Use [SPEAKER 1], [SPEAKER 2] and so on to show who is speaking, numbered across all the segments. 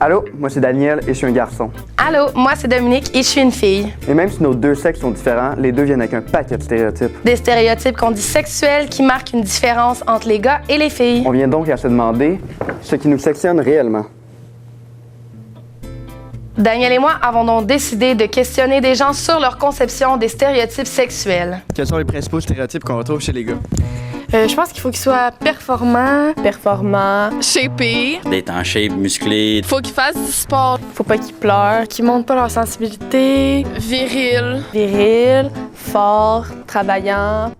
[SPEAKER 1] Allô, moi c'est Daniel et je suis un garçon.
[SPEAKER 2] Allô, moi c'est Dominique et je suis une fille.
[SPEAKER 1] Et même si nos deux sexes sont différents, les deux viennent avec un paquet de stéréotypes.
[SPEAKER 2] Des stéréotypes qu'on dit sexuels qui marquent une différence entre les gars et les filles.
[SPEAKER 1] On vient donc à se demander ce qui nous sectionne réellement.
[SPEAKER 2] Daniel et moi avons donc décidé de questionner des gens sur leur conception des stéréotypes sexuels.
[SPEAKER 1] Quels sont les principaux stéréotypes qu'on retrouve chez les gars?
[SPEAKER 3] Je pense qu'il faut qu'il soit performant,
[SPEAKER 4] shapé,
[SPEAKER 5] d'être en shape, musclé.
[SPEAKER 4] faut qu'ils fassent du sport,
[SPEAKER 3] faut pas qu'ils pleurent, qu'ils montrent pas leur sensibilité,
[SPEAKER 4] viril,
[SPEAKER 3] fort, travaillant.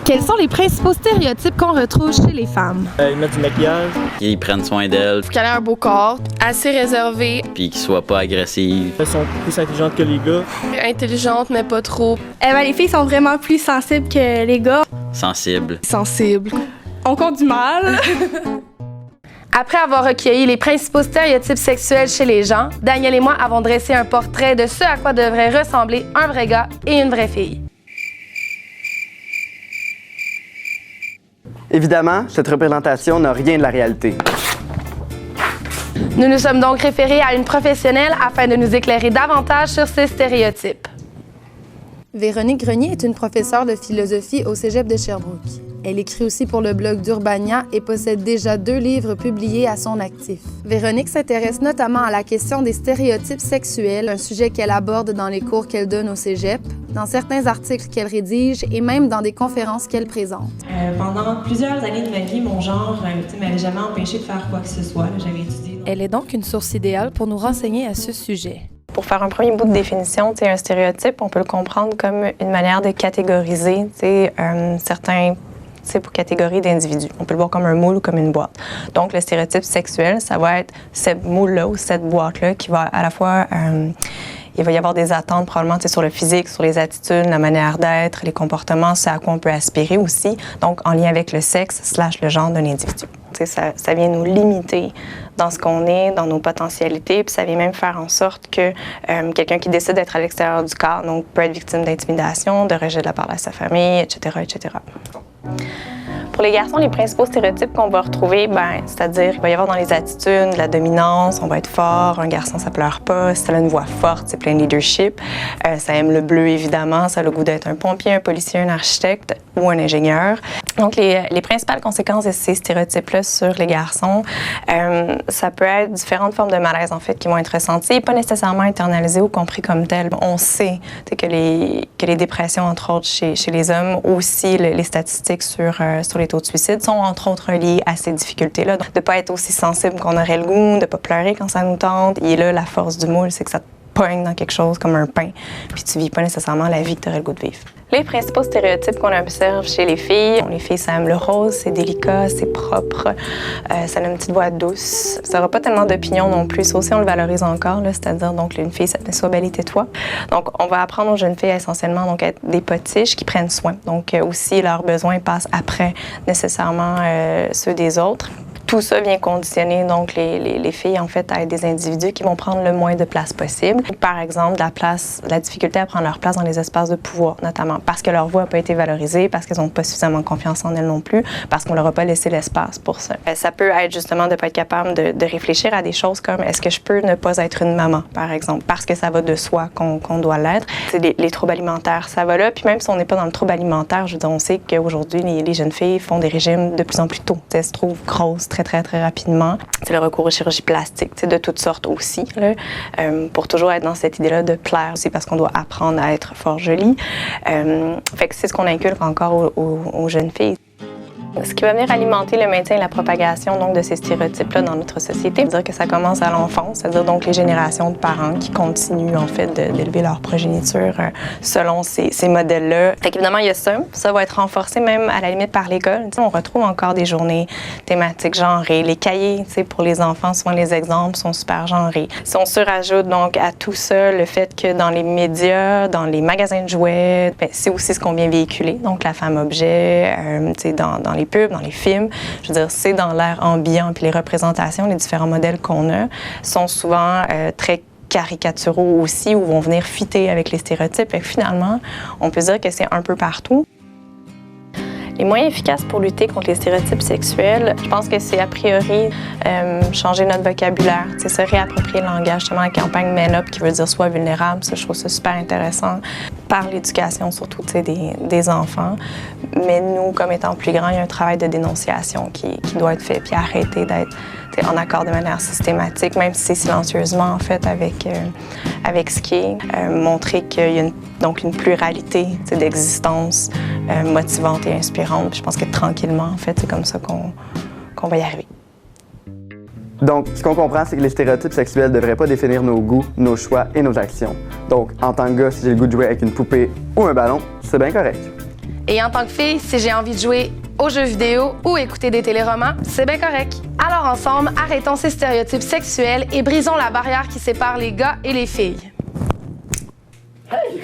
[SPEAKER 6] Quels sont les principaux stéréotypes qu'on retrouve chez les femmes?
[SPEAKER 7] Ils mettent du maquillage.
[SPEAKER 5] Ils prennent soin d'elles,
[SPEAKER 4] faut qu'elle ait un beau corps, assez réservé,
[SPEAKER 5] puis qu'ils soient pas agressifs.
[SPEAKER 7] Elles sont plus intelligentes que les gars.
[SPEAKER 4] intelligente mais pas trop,
[SPEAKER 8] Les filles sont vraiment plus sensibles que les gars.
[SPEAKER 5] Sensibles.
[SPEAKER 4] sensible.
[SPEAKER 8] On compte du mal.
[SPEAKER 2] Après avoir recueilli les principaux stéréotypes sexuels chez les gens, Daniel et moi avons dressé un portrait de ce à quoi devrait ressembler un vrai gars et une vraie fille.
[SPEAKER 1] Évidemment, cette représentation n'a rien de la réalité.
[SPEAKER 2] Nous nous sommes donc référés à une professionnelle afin de nous éclairer davantage sur ces stéréotypes.
[SPEAKER 9] Véronique Grenier est une professeure de philosophie au Cégep de Sherbrooke. Elle écrit aussi pour le blog d'Urbania et possède déjà 2 livres publiés à son actif. Véronique s'intéresse notamment à la question des stéréotypes sexuels, un sujet qu'elle aborde dans les cours qu'elle donne au Cégep, dans certains articles qu'elle rédige et même dans des conférences qu'elle présente.
[SPEAKER 10] Pendant plusieurs années de ma vie, mon genre ne m'avait jamais empêché de faire quoi que ce soit. J'avais étudié.
[SPEAKER 9] Elle est donc une source idéale pour nous renseigner à ce sujet.
[SPEAKER 10] Pour faire un premier bout de définition, un stéréotype, on peut le comprendre comme une manière de catégoriser certains types ou catégories d'individus. On peut le voir comme un moule ou comme une boîte. Donc, le stéréotype sexuel, ça va être cette moule-là ou cette boîte-là qui va à la fois... il va y avoir des attentes probablement sur le physique, sur les attitudes, la manière d'être, les comportements, c'est à quoi on peut aspirer aussi, donc en lien avec le sexe / le genre d'un individu. Ça vient nous limiter dans ce qu'on est, dans nos potentialités, puis ça vient même faire en sorte que quelqu'un qui décide d'être à l'extérieur du corps donc, peut être victime d'intimidation, de rejet de la part de sa famille, etc., etc. Pour les garçons, les principaux stéréotypes qu'on va retrouver, c'est-à-dire qu'il va y avoir dans les attitudes de la dominance, on va être fort, un garçon ça pleure pas, ça a une voix forte, c'est plein de leadership, ça aime le bleu évidemment, ça a le goût d'être un pompier, un policier, un architecte ou un ingénieur. Donc les principales conséquences de ces stéréotypes-là sur les garçons, ça peut être différentes formes de malaise en fait qui vont être ressenties, pas nécessairement internalisées ou compris comme telles. On sait que les dépressions entre autres chez les hommes, aussi les statistiques sur les taux de suicide sont entre autres liés à ces difficultés-là. Donc, de ne pas être aussi sensible qu'on aurait le goût, de ne pas pleurer quand ça nous tente. Et là, la force du moule, c'est que ça te pogne dans quelque chose comme un pain, puis tu ne vis pas nécessairement la vie que tu aurais le goût de vivre. Les principaux stéréotypes qu'on observe chez les filles ça aime le rose, c'est délicat, c'est propre, ça a une petite voix douce. Ça n'aura pas tellement d'opinion non plus, ça aussi on le valorise encore, c'est-à-dire donc une fille, ça te soit belle et tais-toi. Donc on va apprendre aux jeunes filles essentiellement donc, à être des potiches qui prennent soin. Donc aussi leurs besoins passent après nécessairement ceux des autres. Tout ça vient conditionner donc les filles en fait à être des individus qui vont prendre le moins de place possible. Par exemple, la difficulté à prendre leur place dans les espaces de pouvoir, notamment parce que leur voix n'a pas été valorisée, parce qu'elles n'ont pas suffisamment confiance en elles non plus, parce qu'on leur a pas laissé l'espace pour ça. Ça peut être justement de ne pas être capable de réfléchir à des choses comme est-ce que je peux ne pas être une maman, par exemple, parce que ça va de soi qu'on doit l'être. C'est les troubles alimentaires, ça va là. Puis même si on n'est pas dans le trouble alimentaire, je veux dire, on sait qu'aujourd'hui, les jeunes filles font des régimes de plus en plus tôt. Elles se trouvent grosses très rapidement. C'est le recours aux chirurgies plastiques, de toutes sortes aussi, là, pour toujours être dans cette idée-là de plaire aussi parce qu'on doit apprendre à être fort jolie. Fait que c'est ce qu'on inculque encore aux jeunes filles. Ce qui va venir alimenter le maintien et la propagation donc, de ces stéréotypes-là dans notre société, c'est-à-dire que ça commence à l'enfance, c'est-à-dire donc les générations de parents qui continuent en fait d'élever leur progéniture selon ces modèles-là. Fait qu'évidemment, il y a ça va être renforcé même à la limite par l'école. On retrouve encore des journées thématiques genrées. Les cahiers pour les enfants, souvent les exemples sont super genrés. Si on surajoute donc à tout ça le fait que dans les médias, dans les magasins de jouets, c'est aussi ce qu'on vient véhiculer, donc la femme objet, dans les pubs, dans les films. Je veux dire, c'est dans l'air ambiant. Puis les représentations, les différents modèles qu'on a sont souvent très caricaturaux aussi ou vont venir fitter avec les stéréotypes. Et finalement, on peut dire que c'est un peu partout. Les moyens efficaces pour lutter contre les stéréotypes sexuels, je pense que c'est a priori changer notre vocabulaire, se réapproprier le langage. Justement, la campagne Man Up qui veut dire Sois vulnérable, ça, je trouve ça super intéressant. Par l'éducation, surtout des enfants. Mais nous, comme étant plus grands, il y a un travail de dénonciation qui doit être fait, puis arrêter d'être en accord de manière systématique, même si c'est silencieusement, en fait, avec ce qui est. Montrer qu'il y a une pluralité d'existence motivante et inspirante. Puis je pense que tranquillement, en fait, c'est comme ça qu'on va y arriver.
[SPEAKER 1] Donc, ce qu'on comprend, c'est que les stéréotypes sexuels ne devraient pas définir nos goûts, nos choix et nos actions. Donc, en tant que gars, si j'ai le goût de jouer avec une poupée ou un ballon, c'est bien correct.
[SPEAKER 2] Et en tant que fille, si j'ai envie de jouer aux jeux vidéo ou écouter des téléromans, c'est bien correct. Alors ensemble, arrêtons ces stéréotypes sexuels et brisons la barrière qui sépare les gars et les filles. Hey!